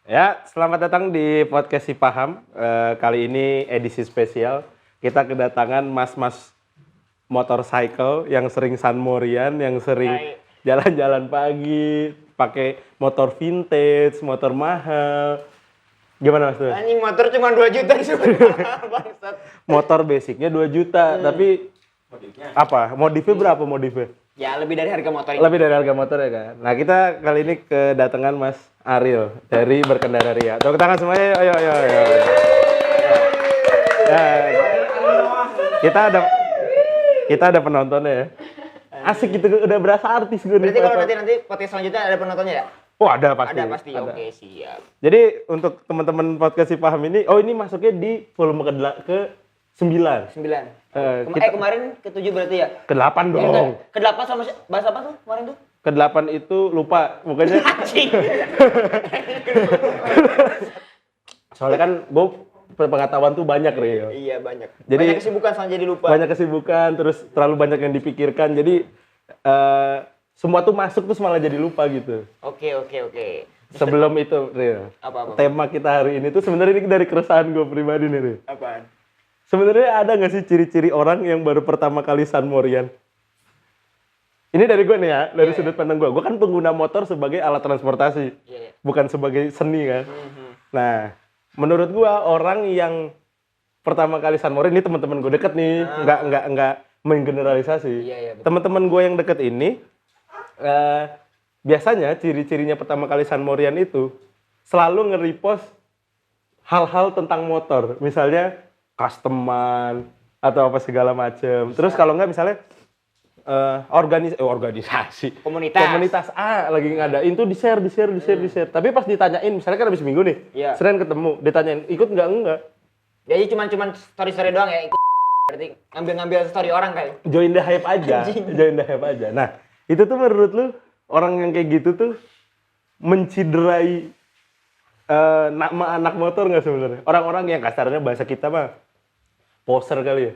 Ya, selamat datang di podcast Si Paham. Kali ini edisi spesial. Kita kedatangan mas-mas motorcycle yang sering sunmorian, yang sering jalan-jalan pagi, pakai motor vintage, motor mahal. Gimana Mas? Anjing motor cuma 2 juta sebenarnya. Bangsat. Motor basicnya 2 juta, tapi apa? Modifnya berapa modifnya? Ya lebih dari harga motor ini. Lebih dari harga motor ya kan. Nah, kita kali ini kedatangan Mas Ariel dari Berkendara Ria. Tepuk tangan semuanya, ayo. Ya, kita ada penontonnya ya. Asik gitu, udah berasa artis gue nih. Berarti kalau nanti podcast selanjutnya ada penontonnya ya? Oh, ada pasti. Ada pasti. Ada. Oke, siap. Jadi untuk teman-teman podcast Si Paham ini, ini masuknya di volume ke-9. 9. Kemarin ke-7 berarti ya? Ke-8 dong. Ke-8 sama bahas apa tuh kemarin tuh? Ke-8 itu lupa, bukannya. Anjing. Soalnya kan gue pengetahuan tuh banyak, Rio. Iya, banyak. Jadi banyak kesibukan sama jadi lupa. Banyak kesibukan, terus terlalu banyak yang dipikirkan. Jadi semua tuh masuk terus malah jadi lupa gitu. Oke. Sebelum itu, Rio. Apa? Tema kita hari ini tuh sebenarnya ini dari keresahan gue pribadi nih, Rio. Apaan? Sebenarnya ada nggak sih ciri-ciri orang yang baru pertama kali sunmorian? Ini dari gue nih ya, dari sudut pandang gue. Gue kan pengguna motor sebagai alat transportasi, bukan sebagai seni kan. Nah, menurut gue orang yang pertama kali sunmorian, ini teman-teman gue deket nih, nggak menggeneralisasi. Teman-teman gue yang deket ini, biasanya ciri-cirinya pertama kali sunmorian itu selalu nge-repost hal-hal tentang motor, misalnya customan atau apa segala macem. Terus kalau nggak misalnya organisasi komunitas A lagi ngadain tuh di share. Tapi pas ditanyain, misalnya kan habis minggu nih, Senin ketemu, ditanyain ikut enggak. Jadi cuman story doang ya, ikut. Berarti ngambil story orang kayak. Join the hype aja. Nah, itu tuh menurut lu orang yang kayak gitu tuh menciderai nama anak motor nggak sebenarnya? Orang-orang yang kasarnya bahasa kita mah poser kali ya.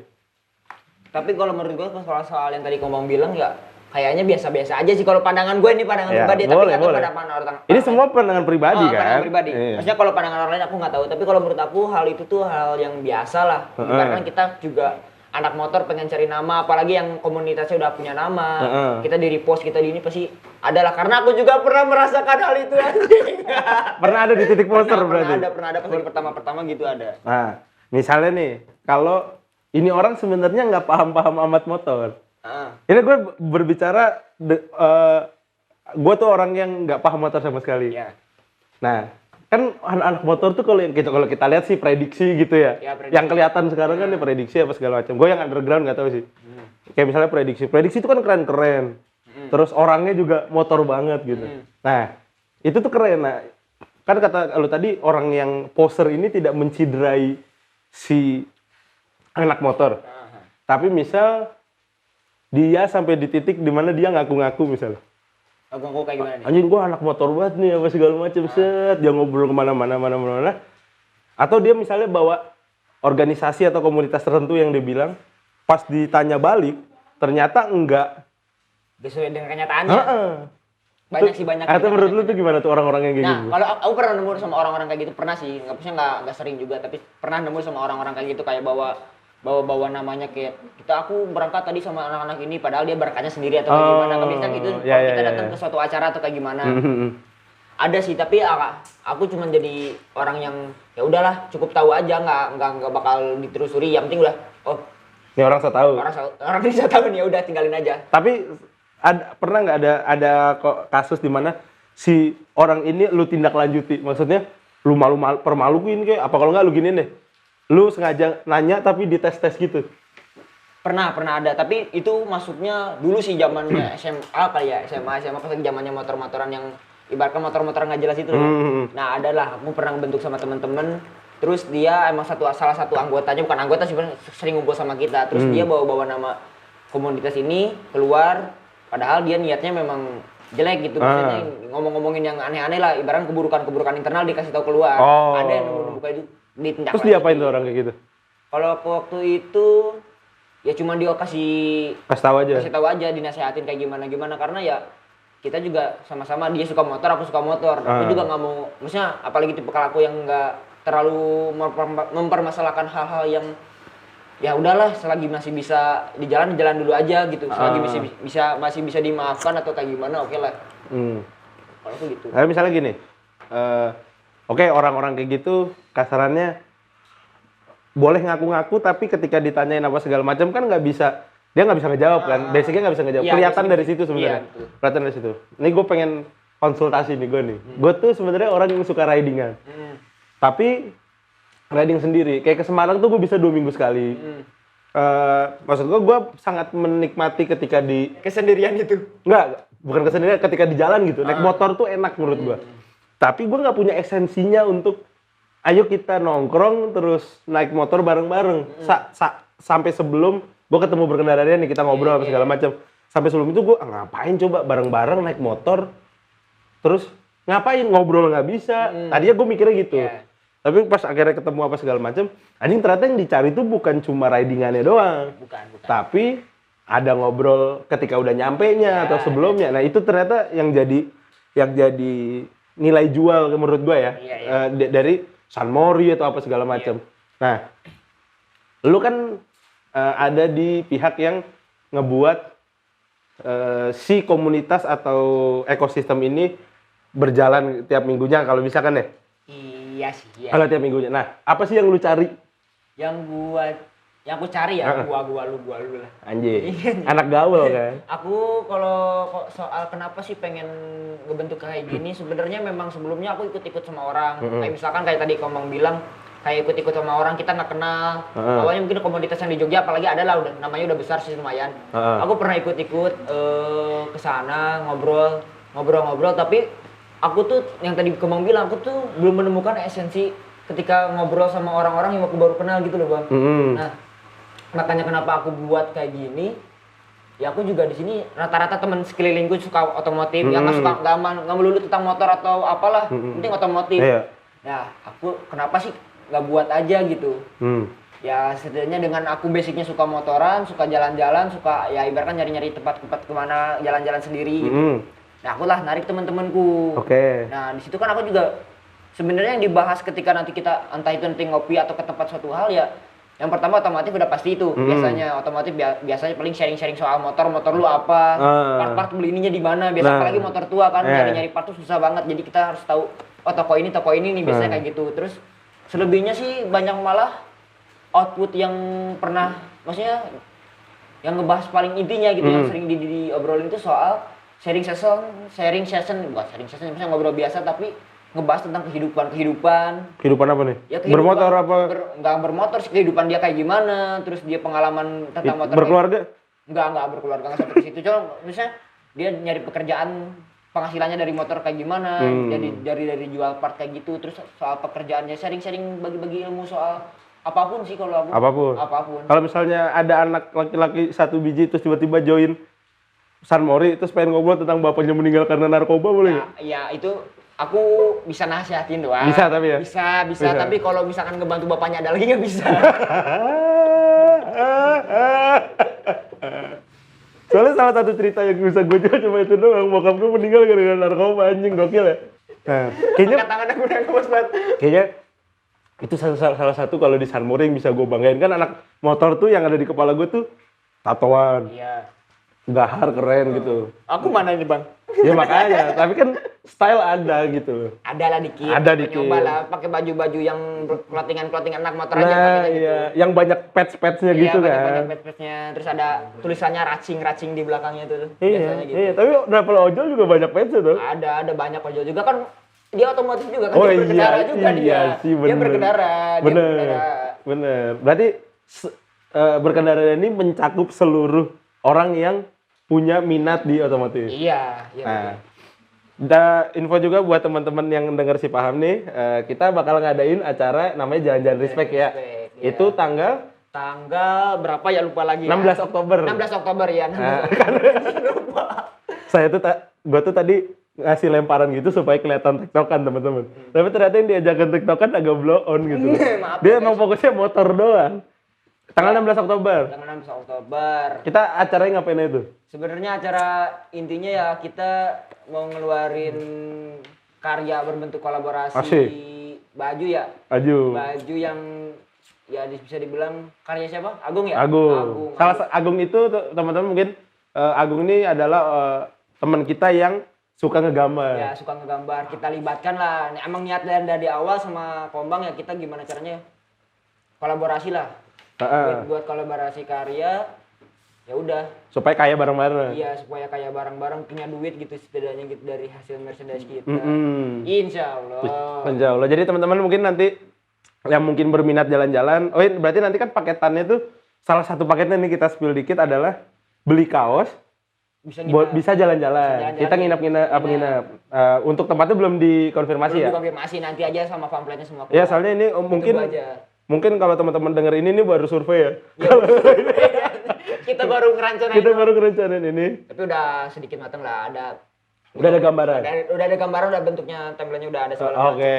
Tapi kalau menurut gue soal yang tadi Komang bilang ya kayaknya biasa-biasa aja sih kalau pandangan gue ini pribadi. Tapi nggak tahu pandangan orang. Ini semua pandangan pribadi kan? Pandangan pribadi. Maksudnya kalau pandangan orang lain aku nggak tahu. Tapi kalau menurut aku hal itu tuh hal yang biasa lah. Karena kita juga anak motor pengen cari nama, apalagi yang komunitasnya udah punya nama. Kita di repost, kita di ini pasti adalah karena aku juga pernah merasakan hal itu anjing. Pernah ada di titik poster berarti? Pernah ada pas lagi pertama gitu ada. Nah, misalnya nih, kalau ini orang sebenarnya nggak paham-paham amat motor. Ini gue berbicara, gue tuh orang yang nggak paham motor sama sekali. Nah, kan anak-anak motor tuh kalau kita lihat sih prediksi gitu ya. Yang kelihatan sekarang kan nih prediksi apa segala macam. Gue yang underground nggak tahu sih. Kayak misalnya prediksi itu kan keren-keren. Terus orangnya juga motor banget gitu. Nah, itu tuh keren. Nah, kan kata lu tadi orang yang poser ini tidak menciderai si anak motor. Tapi misal dia sampai di titik dimana dia ngaku-ngaku misalnya. Ngaku kayak gimana nih? Anjing gua anak motor banget nih apa segala macam set. Dia ngobrol kemana-mana. Atau dia misalnya bawa organisasi atau komunitas tertentu yang dia bilang pas ditanya balik ternyata enggak sesuai dengan kenyataannya. Banyak. Atau menurut lu tuh gimana tuh orang-orang yang kayak gitu? Nah, kalau aku pernah nemu sama orang-orang kayak gitu, pernah sih. Nggak sering juga, tapi pernah nemu sama orang-orang kayak gitu kayak bawa namanya kayak aku berangkat tadi sama anak-anak ini padahal dia berangkatnya sendiri atau kayak gimana. Kebiasaan gitu kalau kita datang ke suatu acara atau kayak gimana. Ada sih, tapi aku cuma jadi orang yang ya udahlah, cukup tahu aja, nggak bakal ditelusuri. Yang penting udah ini orang saya tahu. Orang bisa tahu nih, udah tinggalin aja. Tapi pernah nggak ada kasus di mana si orang ini lu tindak lanjuti, maksudnya lu permaluin kayak apa, kalau nggak lu giniin deh, lu sengaja nanya tapi dites gitu? Pernah ada, tapi itu masuknya dulu sih zamannya SMA kali ya, SMA pas lagi zamannya motor-motoran yang ibaratkan motor-motor nggak jelas itu. Nah, adalah aku pernah bentuk sama teman-teman, terus dia emang salah satu anggotanya, bukan anggota sih, sering ngumpul sama kita, terus dia bawa nama komunitas ini keluar. Padahal dia niatnya memang jelek gitu, maksudnya ngomongin yang aneh-aneh lah, ibarat keburukan internal dikasih tahu keluar. Ada yang buka itu ditindak. Terus diapain tuh orang kayak gitu? Kalau waktu itu ya cuma dia kasih tahu aja, dinasehatin kayak gimana karena ya kita juga sama-sama, dia suka motor, aku suka motor. Aku juga nggak mau, maksudnya apalagi tipe aku yang nggak terlalu mempermasalahkan hal-hal yang ya udahlah, selagi masih bisa di jalan dulu aja gitu. Selagi masih bisa dimaafkan atau kayak gimana, oke lah. Kalau aku gitu. Nah, misalnya gini, oke, orang-orang kayak gitu kasarannya boleh ngaku-ngaku, tapi ketika ditanyain apa segala macam kan dia nggak bisa ngejawab kan. Basicnya nggak bisa ngejawab. Iya, Kelihatan dari situ sebenarnya. Iya, Kelihatan dari situ. Ini gue pengen konsultasi nih gue nih. Gue tuh sebenarnya orang yang suka ridingan. Tapi riding sendiri. Kayak ke Semarang tuh gue bisa 2 minggu sekali. Maksud gue sangat menikmati ketika di Kesendirian itu. Enggak, bukan kesendirian, ketika di jalan gitu. Naik motor tuh enak menurut gue. Tapi gue nggak punya esensinya untuk ayo kita nongkrong terus naik motor bareng-bareng. Sampai sebelum gue ketemu berkendara dia nih, kita ngobrol apa segala macam. Sampai sebelum itu gue ngapain coba bareng-bareng naik motor, terus ngapain ngobrol nggak bisa. Tadinya gue mikirnya gitu. Tapi pas akhirnya ketemu apa segala macam, anjing ternyata yang dicari tuh bukan cuma ridingannya doang. Bukan. Tapi ada ngobrol ketika udah nyampe-nya atau sebelumnya. Nah itu ternyata yang jadi nilai jual menurut gue ya. Dari San Mori atau apa segala macam. Nah, lu kan ada di pihak yang ngebuat si komunitas atau ekosistem ini berjalan tiap minggunya kalau misalkan ya. Iya sih. Iya. Kalau tiap minggunya. Nah, apa sih yang lu cari? Yang aku cari ya, gua lu lah. Anjing. Anak gaul kan. Aku kalau soal kenapa sih pengen ngebentuk kayak gini, sebenarnya memang sebelumnya aku ikut-ikut sama orang. Kayak misalkan kayak tadi Komang bilang, kayak ikut-ikut sama orang kita nggak kenal. Awalnya mungkin komunitas yang di Jogja, apalagi ada lah, namanya udah besar sih lumayan. Aku pernah ikut-ikut ke sana ngobrol, tapi aku tuh yang tadi Komang bilang, aku tuh belum menemukan esensi ketika ngobrol sama orang-orang yang aku baru kenal gitu loh, Bang. Nah, makanya kenapa aku buat kayak gini, ya aku juga di sini rata-rata teman sekelilingku suka otomotif, yang nggak melulu tentang motor atau apalah, penting otomotif. Ya aku kenapa sih nggak buat aja gitu. Ya setidaknya dengan aku basicnya suka motoran, suka jalan-jalan, suka ya ibaratkan nyari-nyari tempat-tempat kemana jalan-jalan sendiri gitu. Nah aku lah narik teman-temanku. Nah di situ kan aku juga sebenarnya yang dibahas ketika nanti kita entah itu nanti ngopi atau ke tempat suatu hal ya. Yang pertama otomotif udah pasti itu. Biasanya otomotif biasanya paling sharing-sharing soal motor lu apa, part-part beli ininya di mana. Biasa apalagi motor tua kan nyari-nyari part tuh susah banget. Jadi kita harus tahu oh toko ini nih biasanya kayak gitu. Terus selebihnya sih banyak malah output yang pernah maksudnya yang ngebahas paling intinya gitu yang sering diobrolin itu soal sharing session bukan sharing session misalnya ngobrol biasa tapi ngebahas tentang kehidupan apa nih? Ya, bermotor apa? Nggak bermotor sih, kehidupan dia kayak gimana, terus dia pengalaman tentang motor. Berkeluarga? Nggak berkeluarga, nggak sampai ke situ. Cuma misalnya dia nyari pekerjaan, penghasilannya dari motor kayak gimana, dari jual part kayak gitu, terus soal pekerjaannya sharing bagi-bagi ilmu soal apapun sih kalau aku. Apapun. Kalau misalnya ada anak laki-laki 1 biji terus tiba-tiba join San Mori terus pengen ngobrol tentang bapaknya meninggal karena narkoba boleh nggak? Ya itu aku bisa nasihatin doang. Bisa tapi ya? Bisa. Tapi kalau misalkan ngebantu bapaknya ada lagi nggak bisa. Soalnya salah satu cerita yang bisa gue jual cuma itu doang, bokap gue meninggal gara-gara narkoba, anjing gokil ya. Nah, kayaknya tangan aku udah ngemas banget. Kayaknya itu salah satu kalau di San Mori yang bisa gue banggain kan anak motor tuh yang ada di kepala gue tuh tatoan. Iya. Gahar keren gitu. Aku mana ini Bang? Ya makanya, tapi kan style ada gitu. Ada lah dikit. Nyoba lah, pakai baju-baju yang clothingan anak motor aja. Nah iya, gitu. Yang banyak patch-patchnya gitu kan. Iya, banyak patch-patchnya. Terus ada tulisannya racing di belakangnya tuh. Iya, gitu. Iya, tapi travel ojol juga banyak patchnya tuh. Ada banyak ojol juga kan. Dia otomotif juga kan, dia berkendara juga dia. Sih, bener. Dia berkendara. Bener. Berarti berkendara ini mencakup seluruh orang yang punya minat di otomotif. Iya. Nah, info juga buat teman-teman yang denger si Paham nih, kita bakal ngadain acara namanya Jalan-Jalan Respect ya. Itu tanggal berapa ya lupa lagi. 16 Oktober. 16 Oktober ya. Lupa. Gua tuh tadi ngasih lemparan gitu supaya kelihatan tiktokan teman-teman. Tapi ternyata yang diajakan tiktokan agak blow on gitu. Dia emang fokusnya motor doang. Tanggal 16 Oktober. Tanggal 16 Oktober. Kita acaranya ngapain itu? Sebenarnya acara intinya ya kita mau ngeluarin karya berbentuk kolaborasi. Asik. Baju ya. Baju yang ya bisa dibilang karya siapa? Agung ya? Agung. Agung itu teman-teman mungkin Agung ini adalah teman kita yang suka ngegambar. Ya, suka ngegambar. Kita libatkan lah. Emang niat dari awal sama Kombang ya kita gimana caranya kolaborasi lah. Buat kolaborasi karya. Ya udah. Supaya kaya bareng-bareng. Iya, supaya kaya bareng-bareng punya duit gitu setidaknya gitu dari hasil merchandise kita. Insya Allah. Jadi teman-teman mungkin nanti yang mungkin berminat jalan-jalan, berarti nanti kan paketannya tuh salah satu paketnya nih kita spill dikit adalah beli kaos. Bisa jalan-jalan. Kita nginap. Untuk tempatnya belum dikonfirmasi ya? Belum dikonfirmasi, nanti aja sama pamfletnya semua. Ya, soalnya ini mungkin kalau teman-teman denger ini baru survei ya. Kita baru ngerencanain ini. Tapi udah sedikit matang lah, udah ada gambaran. Udah ada gambaran, udah bentuknya, template-nya udah ada segala macam. Oke.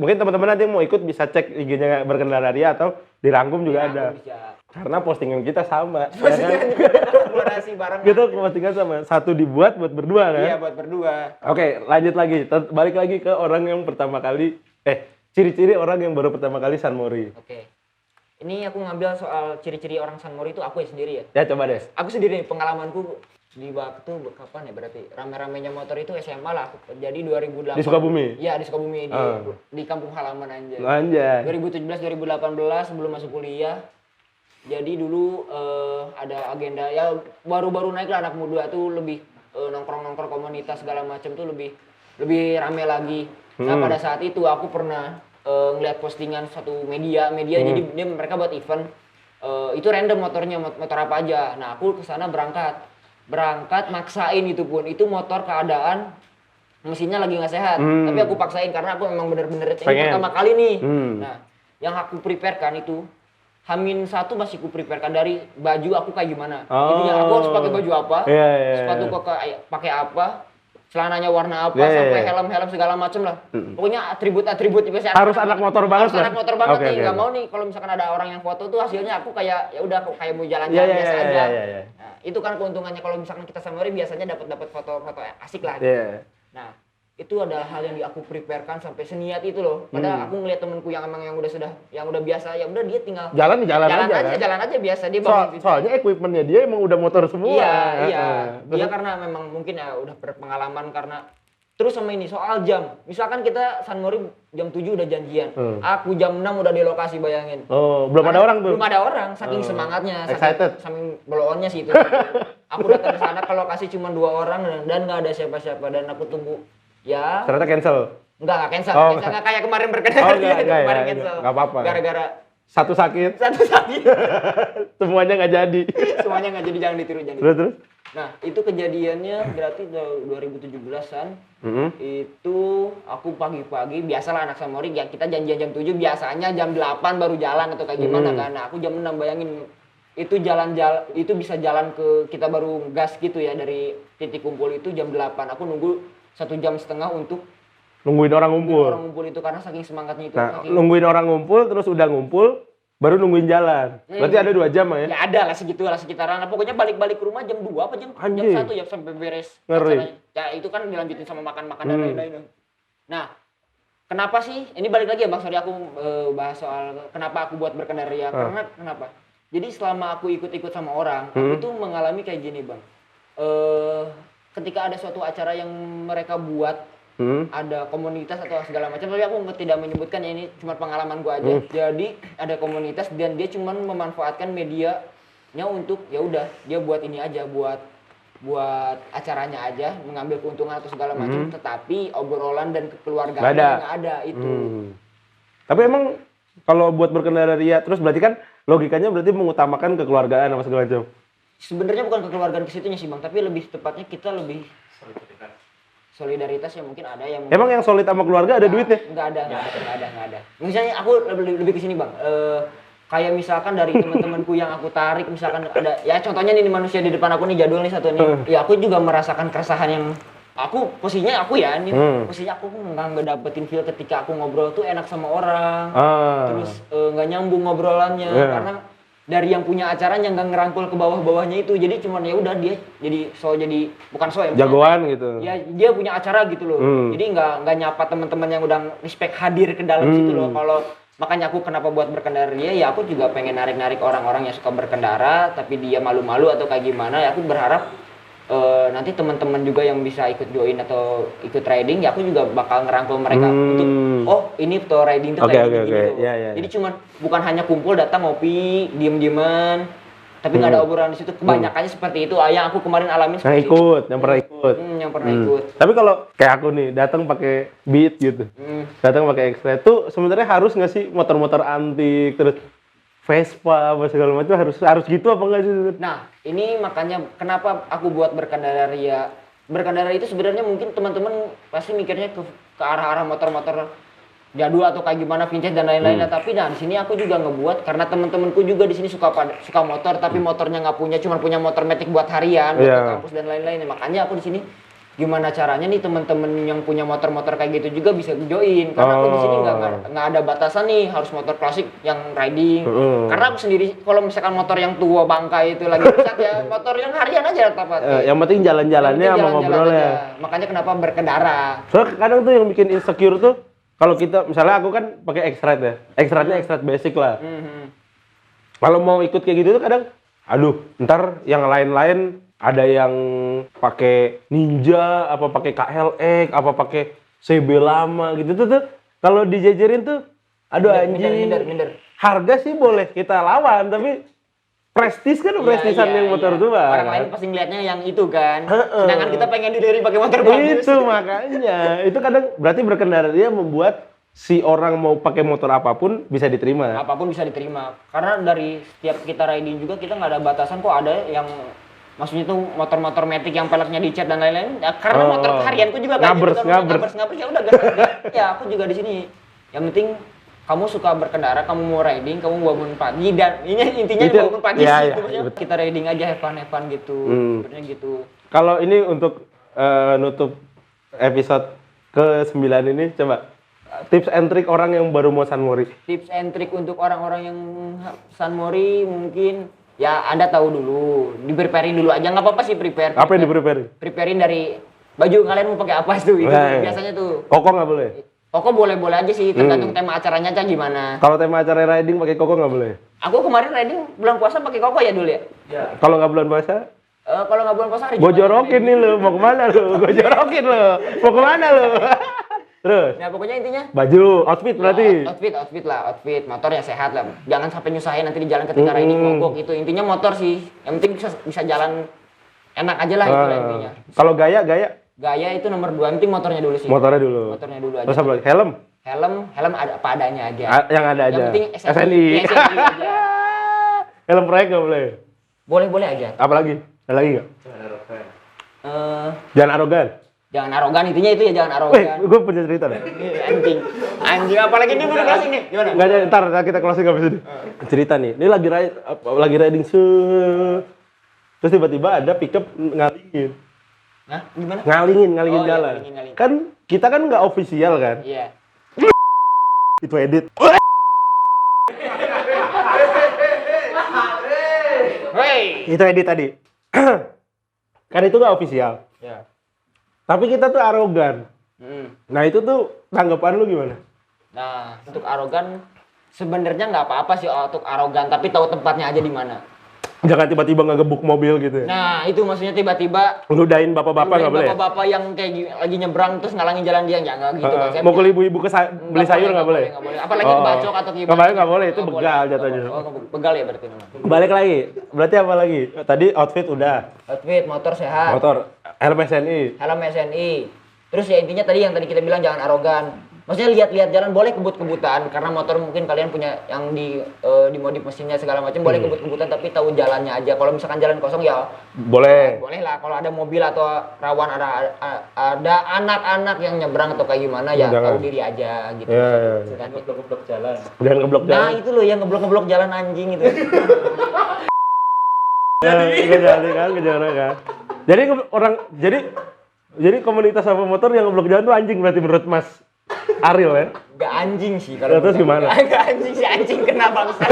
Mungkin teman-teman nanti mau ikut bisa cek IG-nya Berkendara Ria atau di Rangkum juga ada. Bisa. Karena postingan kita sama. Kolaborasi bareng. Kita postingan sama. Satu dibuat buat berdua kan? Iya, buat berdua. Oke, lanjut lagi. Balik lagi ke orang yang pertama kali ciri-ciri orang yang baru pertama kali San Mori. Oke. Ini aku ngambil soal ciri-ciri orang San Mori itu aku sendiri ya. Ya, coba deh. Aku sendiri pengalamanku di waktu kapan ya berarti rame-ramenya motor itu SMA lah. Jadi 2008. Di Sukabumi? Iya, di Sukabumi di kampung halaman anjay. 2017 2018 sebelum masuk kuliah. Jadi dulu ada agenda ya baru-baru naik lah anak muda tuh lebih nongkrong-nongkrong komunitas segala macam tuh lebih rame lagi. Nah, pada saat itu aku pernah ngeliat postingan satu media jadi mereka buat event itu random motornya motor apa aja. Nah, aku kesana berangkat maksain itu pun itu motor keadaan mesinnya lagi nggak sehat tapi aku paksain karena aku memang bener-bener ini pertama kali nih. Nah, yang aku preparekan itu H-1 masih ku preparekan dari baju aku kayak gimana. Intinya aku harus pakai baju apa, sepatu kok pakai apa, celananya warna apa, sampai helm segala macem lah. Pokoknya atribut-atribut harus anak motor banget lah. Anak motor banget nih, nggak mau nih kalau misalkan ada orang yang foto tuh hasilnya aku kayak ya udah kayak mau jalan-jalan biasa aja. Nah, itu kan keuntungannya kalau misalkan kita samari biasanya dapat foto-foto asik lah. Nah, itu adalah hal yang aku preparekan sampai seniat itu loh. Padahal aku ngeliat temenku yang emang yang udah biasa, ya udah dia tinggal jalan aja biasa dia soalnya equipmentnya dia emang udah motor semua. Iya. Dia karena memang mungkin ya udah berpengalaman karena terus sama ini soal jam. Misalkan kita San Mori jam 7 udah janjian. Aku jam 6 udah di lokasi bayangin. Belum ada orang tuh. Belum ada orang saking semangatnya, saking blow-on-nya sih itu. Aku datang ke sana ke lokasi cuma 2 orang dan enggak ada siapa-siapa dan aku tunggu. Ya. Ternyata cancel. Enggak cancel. Enggak kayak kemarin Berkendara. Kemarin cancel. Enggak apa-apa. Gara-gara satu sakit. Semuanya enggak jadi. Semuanya enggak jadi, jangan ditiru. Terus? Nah, itu kejadiannya berarti 2017-an. Itu aku pagi-pagi biasalah anak San Mori ya kita janjian jam 7 biasanya jam 8 baru jalan atau kayak gimana kan. Nah, aku jam 6 bayangin itu jalan-jalan itu bisa jalan ke kita baru gas gitu ya dari titik kumpul itu jam 8. Aku nunggu 1,5 jam untuk nungguin orang ngumpul. Orang ngumpul itu karena saking semangatnya itu. Nah, nungguin orang ngumpul terus udah ngumpul baru nungguin jalan. Berarti ada 2 jam ya? Ya ada lah segitulah sekitaran. Nah, pokoknya balik-balik ke rumah jam 2 apa jam 1 ya sampai beres. Ngeri. Ya itu kan dilanjutin sama makan-makan dan lain-lain. Nah, kenapa sih? Ini balik lagi ya Bang, sorry aku bahas soal kenapa aku buat Berkendara Ria. Karena kenapa? Jadi selama aku ikut-ikut sama orang, aku tuh mengalami kayak gini Bang. Ketika ada suatu acara yang mereka buat, ada komunitas atau segala macam, tapi aku tidak menyebutkan ya, ini cuma pengalaman gua aja. Jadi ada komunitas dan dia cuma memanfaatkan medianya untuk ya udah dia buat ini aja, buat acaranya aja, mengambil keuntungan atau segala macam, tetapi obrolan dan kekeluargaan nggak ada itu. Tapi emang kalau buat Berkendara Ria terus berarti kan logikanya berarti mengutamakan kekeluargaan apa segala macam. Sebenarnya bukan kekeluargaan ke situnya sih Bang, tapi lebih tepatnya kita lebih solidaritas ya mungkin ada yang mungkin... Emang yang solid sama keluarga ada duitnya? Enggak ada. Misalnya aku lebih ke sini Bang. Kayak misalkan dari teman-temanku yang aku tarik misalkan ada ya contohnya nih manusia di depan aku nih jadul nih satu nih. Ya aku juga merasakan keresahan yang posisinya aku nggak dapetin feel ketika aku ngobrol tuh enak sama orang. Terus nggak nyambung ngobrolannya karena dari yang punya acaranya nggak ngerangkul ke bawah-bawahnya itu. Jadi cuman ya udah dia jadi bukan ya. Jagoan gitu. Ya dia punya acara gitu loh. Jadi nggak nyapa teman-teman yang udah respect hadir ke dalam situ loh. Kalau makanya aku kenapa buat berkendara dia, ya aku juga pengen narik-narik orang-orang yang suka berkendara tapi dia malu-malu atau kayak gimana. Ya aku berharap nanti teman-teman juga yang bisa ikut join atau ikut riding, ya aku juga bakal ngerangkul mereka untuk ini tuh riding tuh kayak gini gitu. Ya. Jadi cuman bukan hanya kumpul datang ngopi diem-dieman tapi nggak ada obrolan di situ. Kebanyakannya seperti itu yang aku kemarin alamin seperti yang pernah ikut. Yang pernah ikut. Tapi kalau kayak aku nih datang pakai Beat gitu, datang pakai X-Ray tuh sebenarnya harus nggak sih motor-motor antik terus Vespa apa segala macam harus gitu apa enggak sih? Nah, ini makanya kenapa aku buat berkendara Ria. Berkendara itu sebenarnya mungkin teman-teman pasti mikirnya ke arah-arah motor-motor jadul atau kayak gimana vintage dan lain-lain. Tapi di sini aku juga ngebuat karena teman-temanku juga di sini suka motor tapi motornya nggak punya, cuma punya motor matic buat harian, buat ke kampus dan lain-lain. Makanya aku di sini gimana caranya nih teman-teman yang punya motor-motor kayak gitu juga bisa join karena aku di sini nggak ada batasan nih harus motor klasik yang riding. Karena aku sendiri kalau misalkan motor yang tua bangkai itu lagi rusak ya motor yang harian aja tetap yang penting jalan-jalannya sama ngobrolnya. Makanya kenapa berkendara. Soalnya kadang tuh yang bikin insecure tuh kalau kita misalnya aku kan pakai X-Ride ya. X-Ride-nya X-Ride basic lah. Kalau mau ikut kayak gitu tuh kadang aduh, ntar yang lain-lain ada yang pakai Ninja, apa pakai KLX, apa pakai CB lama gitu tuh. Kalau dijajarin tuh, aduh anjing. Minder. Harga sih boleh kita lawan, tapi prestis kan prestisan yang motor tua. Orang lain pasti ngeliatnya yang itu kan. Sedangkan kita pengen dilirik pakai motor bagus. Itu makanya. Itu kadang berarti berkendara dia membuat si orang mau pakai motor apapun bisa diterima. Apapun bisa diterima. Karena dari setiap kita riding juga kita nggak ada batasan kok, ada yang maksudnya tuh motor-motor matic yang peleknya dicat dan lain-lain. Ya, karena motor harianku juga kayak ngabers ya udah gas. Ya aku juga di sini. Yang penting kamu suka berkendara, kamu mau riding, kamu bangun pagi dan ini intinya bangun pagi sih. Kita riding aja have fun gitu. Sebenarnya gitu. Kalau ini untuk nutup episode ke-9 ini coba tips and trick orang yang baru mau San Mori. Tips and trick untuk orang-orang yang San Mori mungkin ya Anda tahu dulu, di-preparein dulu aja, nggak apa-apa sih prepare. Apa yang di-preparein? Preparein dari baju kalian mau pakai apa tuh, itu biasanya tuh. Koko nggak boleh? Koko boleh-boleh aja sih, tergantung tema acaranya aja gimana. Kalau tema acara riding pakai koko nggak boleh? Aku kemarin riding bulan puasa pakai koko ya dulu ya? Ya. Kalau nggak bulan puasa? Kalau nggak bulan puasa hari Gue jorokin nih lu, mau kemana lu? Gue jorokin lu, mau kemana lu? Terus? Ya pokoknya intinya baju, outfit berarti? Outfit lah, motor yang sehat lah. Jangan sampai nyusahin nanti di jalan ketika riding mogok gitu. Intinya motor sih, yang penting bisa jalan enak aja lah itu intinya. Kalau gaya? Gaya itu nomor 2, yang penting motornya dulu sih. Motornya dulu aja. Terus apa lagi? Helm ada apa adanya aja. Yang ada aja. Yang penting SNI. aja. Helm proyek nggak boleh? Boleh aja. Apa lagi? Ada lagi nggak? Jangan arogan. Jangan arogan, intinya itu ya jangan arogan. Gue punya cerita deh. Anjing apalagi ini udah closing nih. Gimana? Enggak, ntar kita closing habis ini. Cerita nih. Ini lagi riding terus tiba-tiba ada pickup ngalingin. Hah? Gimana? Ngalingin jalan. Ngalingin. Kan kita kan nggak official kan? Iya. Itu edit. Itu edit tadi. Kan itu nggak official. Iya. Tapi kita tuh arogan. Nah itu tuh tanggapan lu gimana? Nah untuk arogan sebenarnya nggak apa-apa sih untuk arogan, tapi tahu tempatnya aja di mana. Jangan tiba-tiba ngegebuk mobil gitu ya. Nah, itu maksudnya tiba-tiba ludahin bapak-bapak nggak boleh. Bapak-bapak yang kayak lagi nyebrang terus ngalangin jalan dia enggak gitu kan. Mau ke ibu-ibu beli sayur nggak boleh. Enggak boleh. Apalagi kebacok atau gimana. Nggak boleh, itu begal jatuhnya. Begal ya berarti namanya. Balik lagi. Berarti apa lagi? Tadi outfit udah. Outfit, motor sehat. Motor, helm SNI. Helm SNI. Terus ya intinya tadi yang tadi kita bilang jangan arogan. Maksudnya lihat-lihat jalan boleh kebut-kebutan karena motor mungkin kalian punya yang dimodif mesinnya segala macam boleh kebut-kebutan tapi tahu jalannya aja. Kalau misalkan jalan kosong ya boleh lah. Kalau ada mobil atau rawan ada anak-anak yang nyebrang atau kayak gimana ya tahu diri aja gitu. Ya. Ngeblok jalan. Jangan ngeblok jalan. Nah itu loh yang ngeblok jalan anjing itu. Kejalan kan. Jadi komunitas apa motor yang ngeblok jalan tuh anjing berarti menurut Mas. Ariel ya? Gak anjing sih Ya, terus gimana? Gak anjing sih, anjing kena bangsa.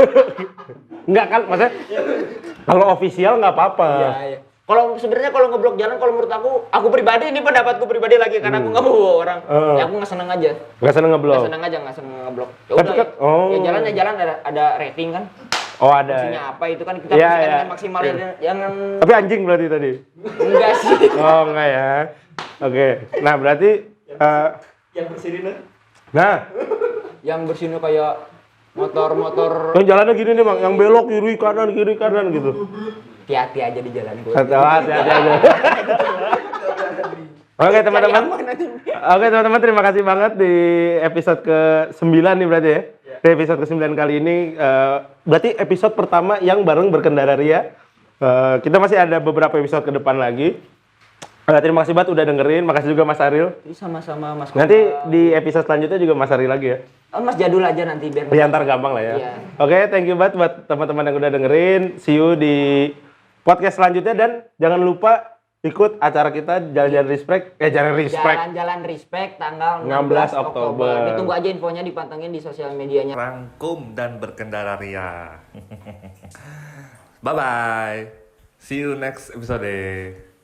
Enggak kan, maksudnya kalau official nggak apa-apa. Iya, iya. Kalau sebenarnya kalau ngeblok jalan, kalau menurut aku pribadi, ini pendapatku pribadi lagi karena aku nggak mau bawa orang. Ya aku nggak seneng aja. Nggak seneng ngeblok. Nggak seneng aja, nggak seneng ngeblok. Ya Tapi udah, kan- oh. ya jalan ada rating kan. Oh ada. Fungsinya apa itu kan kita Iya, fungsikan iya. dengan maksimal jangan Tapi anjing berarti tadi. enggak sih. Oh enggak ya. Oke. Nah berarti. Yang bersirine. Nah, Yang bersinu kayak motor-motor. yang jalannya gini nih bang, yang belok kiri kanan gitu. Hati-hati aja di jalan gue. Hati-hati aja. Oke teman-teman. Oke teman-teman, terima kasih banget di episode ke-9 nih berarti ya. Di episode ke-9 kali ini berarti episode pertama yang bareng berkendara Ria. Kita masih ada beberapa episode ke depan lagi. Terima kasih banget udah dengerin. Makasih juga Mas Ariel. Sama-sama Mas. Nanti di episode selanjutnya juga Mas Ariel lagi ya. Mas jadul aja nanti biar. Ya ntar gampang lah ya. Iya. Oke, thank you banget buat teman-teman yang udah dengerin. See you di podcast selanjutnya dan jangan lupa ikut acara kita Jalan-Jalan Respect. Jalan-jalan respect tanggal 16 Oktober. Ditunggu aja infonya, dipantengin di sosial medianya. Rangkum dan berkendara ria. Bye bye. See you next episode.